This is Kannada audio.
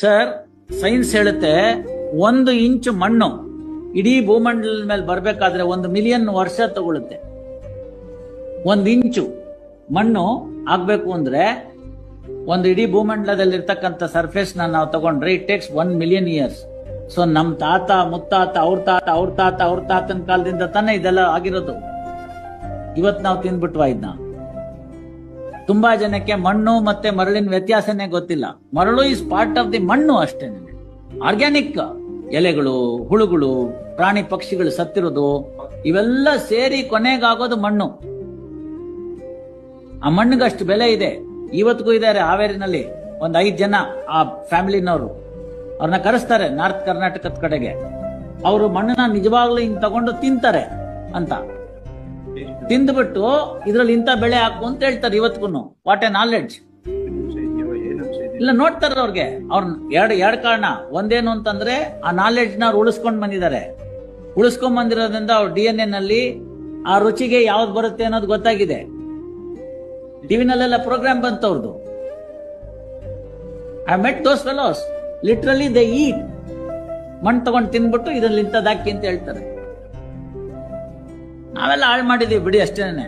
ಸರ್, ಸೈನ್ಸ್ ಹೇಳುತ್ತೆ 1 ಇಂಚು ಮಣ್ಣು ಇಡೀ ಭೂಮಂಡಲದ ಮೇಲೆ ಬರ್ಬೇಕಾದ್ರೆ 1 ಮಿಲಿಯನ್ ವರ್ಷ ತಗೊಳುತ್ತೆ. 1 ಇಂಚು ಮಣ್ಣು ಆಗ್ಬೇಕು ಅಂದ್ರೆ ಇಡೀ ಭೂಮಂಡಲದಲ್ಲಿ ಇರ್ತಕ್ಕಂಥ ಸರ್ಫೇಸ್ ನಾವು ತಗೊಂಡ್ರೆ it takes 1 million years. So ನಮ್ ತಾತ ಮುತ್ತಾತ ಅವ್ರ ತಾತನ ಕಾಲದಿಂದ ತಾನೇ ಇದೆಲ್ಲ ಆಗಿರೋದು. ಇವತ್ ನಾವು ತಿಂದ್ಬಿಟ್ವಾ ಇದನ್ನ? ತುಂಬಾ ಜನಕ್ಕೆ ಮಣ್ಣು ಮತ್ತೆ ಮರಳಿನ ವ್ಯತ್ಯಾಸನೇ ಗೊತ್ತಿಲ್ಲ. ಮರಳು ಇಸ್ ಪಾರ್ಟ್ ಆಫ್ ದಿ ಮಣ್ಣು ಅಷ್ಟೇ. ಆರ್ಗ್ಯಾನಿಕ್ ಎಲೆಗಳು, ಹುಳುಗಳು, ಪ್ರಾಣಿ ಪಕ್ಷಿಗಳು ಸತ್ತಿರೋದು ಇವೆಲ್ಲ ಸೇರಿ ಕೊನೆಗಾಗೋದು ಮಣ್ಣು. ಆ ಮಣ್ಣಿಗಷ್ಟು ಬೆಲೆ ಇದೆ. ಇವತ್ತಿಗೂ ಇದ್ದಾರೆ ಹಾವೇರಿನಲ್ಲಿ 5 ಜನ ಆ ಫ್ಯಾಮಿಲಿನವರು. ಅವ್ರನ್ನ ಕರೆಸ್ತಾರೆ ನಾರ್ತ್ ಕರ್ನಾಟಕದ ಕಡೆಗೆ. ಅವರು ಮಣ್ಣನ್ನ ನಿಜವಾಗ್ಲೂ ಹಿಂಗ್ ತಗೊಂಡು ತಿಂತಾರೆ ಅಂತ. ತಿಂದ್ಬಿಟ್ಟು ಇದ್ರಲ್ಲಿ ಇಂಥ ಬೆಳೆ ಹಾಕು ಅಂತ ಹೇಳ್ತಾರೆ ಇವತ್ತಿಗೂ. What A knowledge! ಇಲ್ಲ, ನೋಡ್ತಾರ ಅವ್ರಿಗೆ. ಎರಡು ಕಾರಣ. ಒಂದೇನು ಅಂತಂದ್ರೆ ಆ ನಾಲೆಡ್ಜ್ ನ ಅವ್ರು ಉಳಿಸ್ಕೊಂಡ್ ಬಂದಿದ್ದಾರೆ. ಉಳಿಸ್ಕೊಂಡ್ ಬಂದಿರೋದ್ರಿಂದ ಅವ್ರ DNA ನಲ್ಲಿ ಆ ರುಚಿಗೆ ಯಾವ್ದು ಬರುತ್ತೆ ಅನ್ನೋದು ಗೊತ್ತಾಗಿದೆ. ಟಿವಿನಲ್ಲೆಲ್ಲ ಪ್ರೋಗ್ರಾಮ್ ಬಂತು ಅವ್ರದ್ದು. I met those fellows. Literally they eat. ಮಣ್ಣು ತಗೊಂಡು ತಿನ್ಬಿಟ್ಟು ಇದ್ರಲ್ಲಿ ಇಂಥದ್ದಾಕಿ ಅಂತ ಹೇಳ್ತಾರೆ. ನಾವೆಲ್ಲ ಹಾಳು ಮಾಡಿದೀವಿ ಬಿಡಿ ಅಷ್ಟೇನೆ.